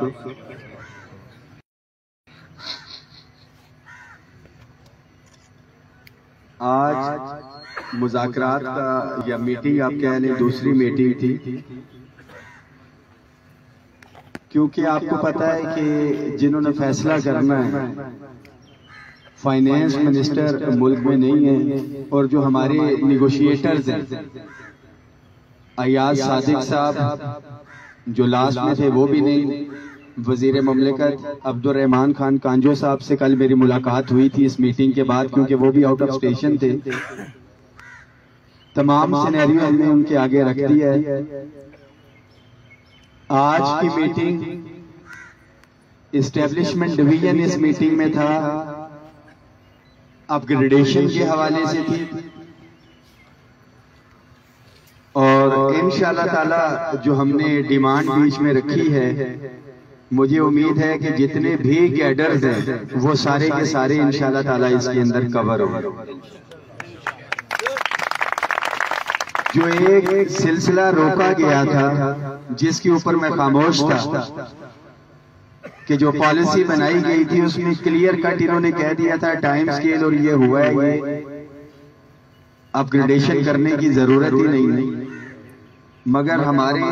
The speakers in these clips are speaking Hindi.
को। आज मुज़ाकरात का या मीटिंग आप कह लें, दूसरी मीटिंग थी, क्योंकि आपको पता है कि जिन्होंने फैसला करना है फाइनेंस मिनिस्टर मुल्क में नहीं है, और जो हमारे निगोशिएटर्स हैं अयाज सादिक साहब जो लास्ट में थे वो भी नहीं, वजीर ममलिकत अब्दुल रहमान खान कांजो साहब से कल मेरी मुलाकात हुई थी इस मीटिंग के बाद, क्योंकि वो भी आउट ऑफ स्टेशन थे। तमाम सिनेरियो हमने उनके आगे रख दिया है। आज की मीटिंग एस्टेब्लिशमेंट डिवीजन इस मीटिंग में था, अपग्रेडेशन के हवाले से थी, और इंशाअल्लाह ताला जो हमने डिमांड बीच में रखी है, मुझे उम्मीद है कि जितने भी कैडर्स हैं वो सारे के सारे इंशाअल्लाह ताला इसके अंदर कवर हो। जो एक सिलसिला रोका गया था जिसके ऊपर मैं खामोश था कि जो पॉलिसी बनाई गई थी उसमें क्लियर कट इन्होंने कह दिया था टाइम स्केल और ये हुआ है, ये अपग्रेडेशन करने की जरूरत ही नहीं है। मगर हमारे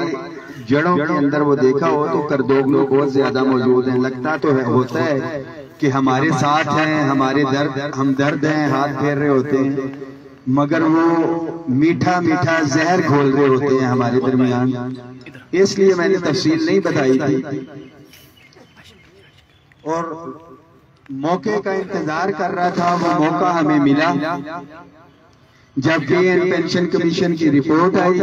जड़ों के अंदर वो देखा हो तो करदोग लोग बहुत ज्यादा मौजूद हैं। लगता तो है, होता है कि हमारे साथ हैं, हमारे हम दर्द हैं, हाथ फेर रहे होते हैं, मगर वो मीठा मीठा जहर घोल रहे होते हैं हमारे दरमियान। इसलिए मैंने तफसील नहीं बताई थी और मौके का इंतजार कर रहा था। वो मौका हमें मिला जब पेंशन कमीशन की रिपोर्ट आई।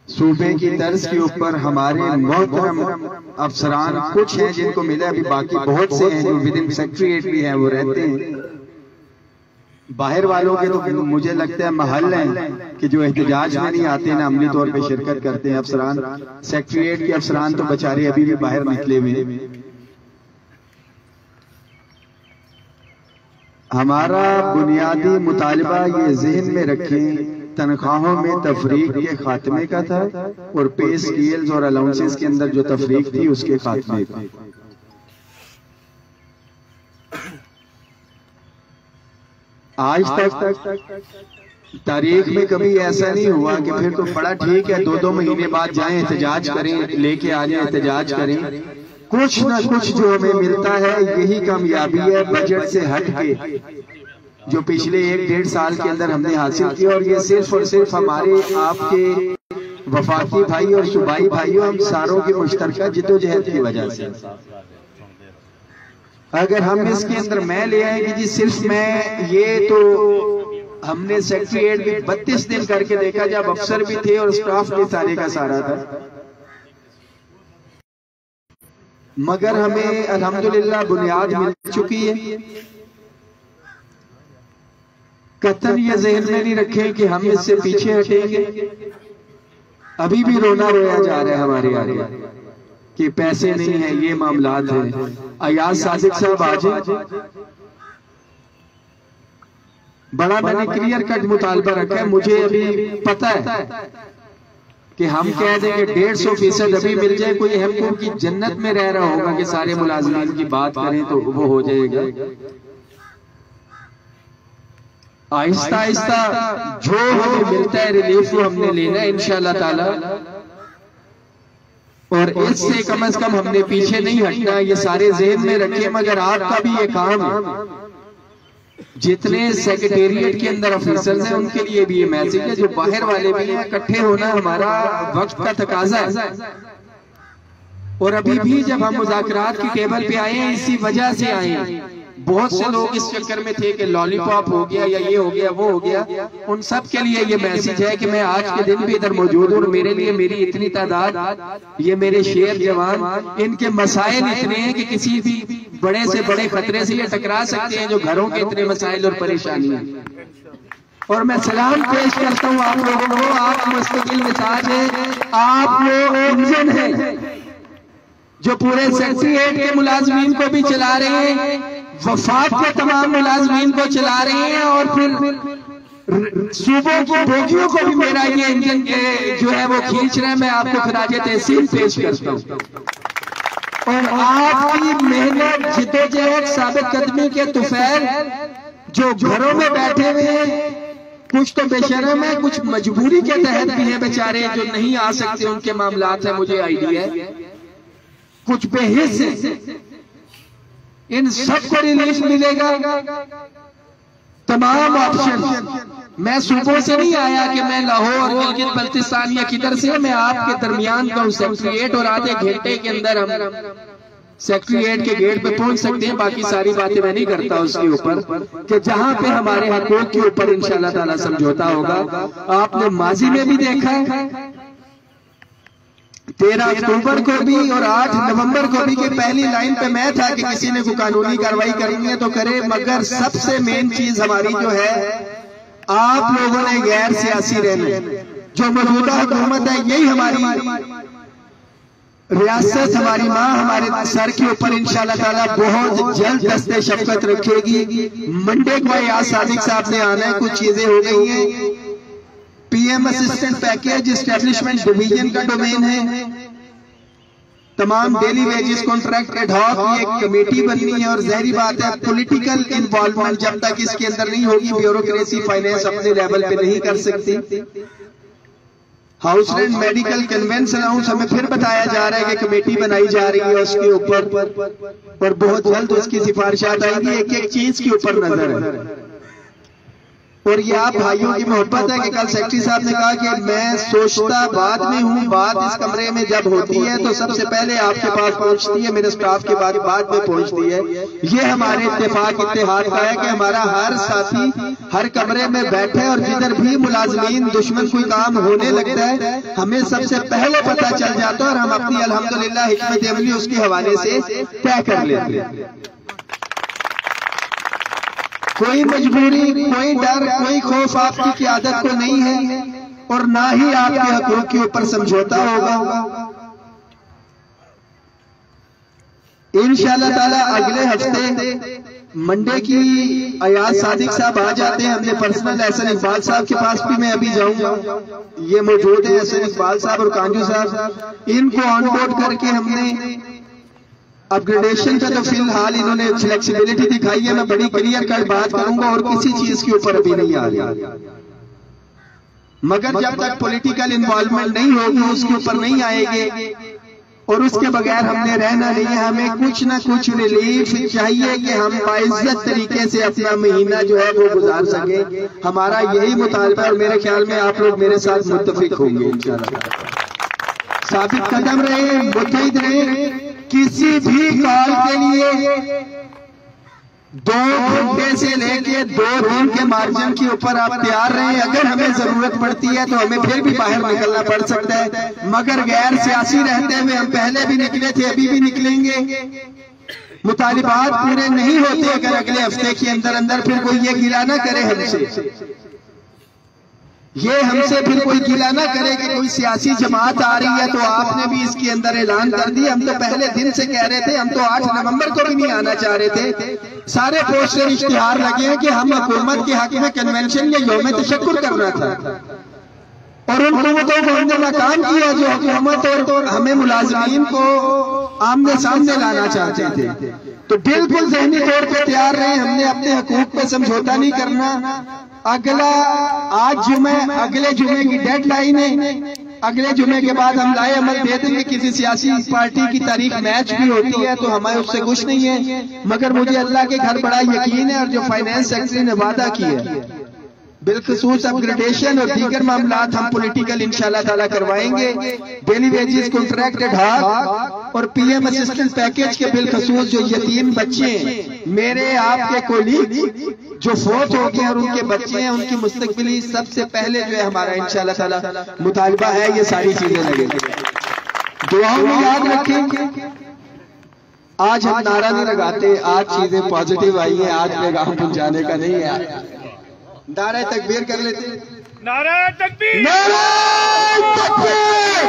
सूबे की तर्ज के ऊपर हमारे मोहतरम अफसरान कुछ हैं जिनको मिला, अभी बाकी बहुत से हैं जो विद इन सेक्रेटरीट भी हैं, वो रहते हैं। बाहर वालों के तो मुझे लगता है महल हैं कि जो एहतजाज में नहीं आते ना, अमली तौर पे शिरकत करते हैं। अफसरान सेक्रेटरीट के अफसरान तो बेचारे अभी भी बाहर निकले हुए। हमारा बुनियादी मुतालबा ये जहन में रखें, तनख्वाहों में तफरीक के खात्मे का था और पे स्केल्स और अलाउंसेस के अंदर जो तफरीक थी उसके खात्मे का। आज तक तारीख में कभी ऐसा नहीं हुआ कि फिर तो बड़ा ठीक है 2-2 महीने बाद जाएं एहतजाज करें, लेके आ जाए एहतजाज करें। कुछ ना कुछ जो हमें मिलता है यही कामयाबी है बजट से हट के, जो पिछले 1-1.5 साल के अंदर हमने हासिल किया। और ये सिर्फ और सिर्फ हमारे आपके वफाकी भाई और सूबाई भाइयों, हम सारों की मुश्तरका जिद्दोजहद की वजह से। अगर हम इसके अंदर मैं ले आएंगे जी सिर्फ मैं, ये तो हमने सेक्रेटरीट भी 32 दिन करके देखा जब अफसर भी थे और स्टाफ भी सारे का सारा था। मगर हमें अल्हम्दुलिल्लाह बुनियाद मिल चुकी है। कतन ये जहन में नहीं रखें कि हम इससे पीछे हटेंगे। अभी भी रोना रोया जा रहा है हमारे आगे कि पैसे नहीं है, ये मामलात है। अयाज सादिक साहब आज बड़ा मैंने क्लियर कट मुतालबा रखा है। मुझे अभी पता है कि हम कह दें कि 150% अभी मिल जाए, कोई हमको की जन्नत में रह रहा होगा कि सारे मुलाजिमीन की बात करें तो वो हो जाएगा। आहिस्ता आहिस्ता जो हमें मिलता है रिलीफ वो हमने लेना है इंशाअल्लाह ताला, और इससे कम से कम हमने पीछे नहीं हटना। ये सारे ज़हन में रखिए। मगर आपका भी ये काम है, जितने सेक्रेटेरिएट के अंदर ऑफिसर्स हैं उनके लिए भी ये मैसेज है, जो बाहर वाले भी हैं, इकट्ठे होना हमारा वक्त का तकाजा है। और अभी भी जब हम मुज़ाकरात की टेबल पे आए हैं इसी वजह से आए हैं। बहुत से लोग इस चक्कर में थे कि लॉलीपॉप हो गया या ये हो गया वो हो गया। उन सब के लिए ये मैसेज है कि मैं आज के दिन भी इधर मौजूद हूँ। मेरे लिए मेरी इतनी तादाद, ये मेरे शेर जवान, इनके मसाइल इतने हैं कि किसी भी बड़े से बड़े खतरे से ये टकरा सकते हैं, जो घरों के इतने मसाइल और परेशानी है। और मैं सलाम पेश करता हूँ आप लोगों को। आप मुस्तकिल मिजाज है, आप लोग इंजन है जो पूरे सेक्रेटरीट के मुलाजमीन को भी चला रहे हैं, वफाक के तमाम मुलाजमीन को चला रहे हैं, और फिर सूबों की बोगियों को भी मेरा ये इंजन के जो है वो खींच रहे हैं। मैं आपको खराज तहसीन पेश करता हूँ। आपकी मेहनत, जिद्दोजहद, साबित कदमी के तुफैल जो घरों में बैठे हुए हैं, कुछ तो बेशर्म है, कुछ मजबूरी के तहत भी है बेचारे जो नहीं आ सकते, उनके मामलात है, मुझे आइडिया है, कुछ बेहिस है, इन सबको रिलीफ मिलेगा। तमाम ऑप्शन, मैं सूबों से नहीं आया कि मैं लाहौर, गिलगित बल्तिस्तान या किधर से, मैं आपके दरमियान का हूं सेक्रेटरीट, और आधे घंटे के अंदर हम सेक्रेटरीट के गेट पे पहुंच सकते हैं। बाकी सारी बातें मैं नहीं करता उसके ऊपर, कि जहां पे हमारे हकूक के ऊपर इंशाअल्लाह ताला समझौता होगा। आपने माजी में भी देखा है, 13 अक्टूबर को भी और 8 नवंबर को भी, कि पहली लाइन पे मैं था कि किसी ने कोई कानूनी कार्रवाई करनी है तो करे, मगर सबसे मेन चीज हमारी जो है, आप लोगों ने गैर सियासी रहना, जो मौजूदा हुकूमत है, यही हमारी रियासत, हमारी माँ हमारे सर के ऊपर इंशाअल्लाह ताला बहुत जल्द दस्ते शफकत रखेगी। मंडे को याद सादिक साहब ने आना है, कुछ चीजें हो गई हैं, PM assistant package establishment division का डोमेन है, तमाम डेली वेजेस कॉन्ट्रैक्ट एडहॉक की एक कमेटी बननी है, और जहरी बात है पॉलिटिकल इन्वॉल्वमेंट जब तक इसके अंदर नहीं होगी, ब्यूरोक्रेसी फाइनेंस अपने लेवल पे नहीं कर सकती। House rent medical convince allowance हमें फिर बताया जा रहा है कि कमेटी बनाई जा रही है उसके ऊपर, और बहुत जल्द उसकी सिफारिशात आएंगी। एक एक चीज के ऊपर नजर है, और ये आप भाइयों की मोहब्बत है कि कल सेक्रेटरी साहब ने कहा कि मैं सोचता बाद में हूँ, बात इस कमरे में जब होती है तो सबसे पहले आपके पास पहुंचती है, मेरे स्टाफ के बाद में पहुंचती है। ये हमारे इत्तेफाक इत्तेहाद का है कि हमारा हर साथी हर कमरे में बैठे, और जिधर भी मुलाजमीन दुश्मन कोई काम होने लगता है हमें सबसे पहले पता चल जाता है, और हम अपनी अल्हम्दुलिल्लाह हिकमत अमली उसके हवाले से तय कर लेते हैं। कोई मजबूरी, कोई डर, कोई खौफ आपकी क़यादत को नहीं है, और ना ही आपके हकूक़ के ऊपर समझौता होगा। इंशाअल्लाह ताला अगले हफ्ते मंडे की अयाज सादिक साहब आ जाते हैं, हमने पर्सनल एहसन इकबाल साहब के पास भी मैं अभी जाऊंगा, ये मौजूद है एहसन इकबाल साहब और कांजू साहब, इनको ऑन बोर्ड करके हमने अपग्रेडेशन का जो फिलहाल इन्होंने फ्लेक्सिबिलिटी दिखाई है, मैं बड़ी क्लियर कट बात करूंगा, और किसी चीज के ऊपर अभी नहीं आ रही, मगर जब तक पॉलिटिकल इन्वॉल्वमेंट नहीं होगी उसके ऊपर नहीं आएंगे, और उसके बगैर हमने रहना नहीं है। हमें कुछ ना कुछ रिलीफ चाहिए कि हम बाइज्जत तरीके से अपना महीना जो है वो गुजार सके। हमारा यही मुतालबा, और मेरे ख्याल में आप लोग मेरे साथ मुत्तफिक होंगे इंशाअल्लाह। साबित कदम रहे, मुतहिद रहे, किसी भी कॉल के लिए 2 घंटे से लेके 2 दिन के मार्जिन के ऊपर आप तैयार रहे। अगर हमें जरूरत पड़ती है तो हमें फिर भी बाहर निकलना पड़ सकता है, मगर गैर सियासी रहते हुए हम पहले भी निकले थे, अभी भी निकलेंगे। मुतालिबात पूरे नहीं होते अगर अगले हफ्ते के अंदर अंदर फिर कोई ये गिला ना करे हमसे, ये हमसे फिर कोई गिला ना करे कि कोई सियासी जमात आ रही है तो आपने भी इसके अंदर ऐलान कर दिया। हम तो पहले दिन से कह रहे थे, हम तो 8 नवंबर को भी नहीं आना चाह रहे थे। सारे पोस्टर इश्तिहार लगे हैं कि हम हुकूमत के हक में कन्वेंशन या यौम तशक्कुर करना था, और उन हुकूमतों को हमने नाकाम किया जो हुकूमत और हमें मुलाजमीन को आमने सामने लाना चाहते थे। तो बिल्कुल ज़हनी तौर पर तैयार रहे, हमने अपने हकूक पे समझौता नहीं करना। अगला आज जुमे, अगले जुमे की डेडलाइन है, अगले जुमे के बाद हम लाए अमल दे देंगे। किसी सियासी पार्टी की तारीख मैच भी होती है तो हमें उससे कुछ नहीं है, मगर मुझे अल्लाह के घर बड़ा यकीन है, और जो फाइनेंस सेक्रेटरी ने वादा किया बिलखसूस अपग्रेडेशन और दीगर मामलात हम पॉलिटिकल इंशाअल्लाह ताला करवाएंगे। डेली वेजेस कॉन्ट्रैक्ट एडहॉक और पीएम असिस्टेंट पैकेज के बिलखसूस जो यतीम बच्चे हैं, मेरे आपके कोलीग जो फोत हो गए और उनके बच्चे हैं, उनकी मुस्तकबिली सबसे पहले जो है हमारा इंशाअल्लाह ताला मुतालबा है ये सारी चीजें लगेंगी। दुआओं में याद रखें, आज हम नारा नहीं लगाते, आज चीजें पॉजिटिव आई है, आज पैगाम पहुंचाने का नहीं है। नारा तकबीर कर लेते, नारा तकबीर, नारा तकबीर।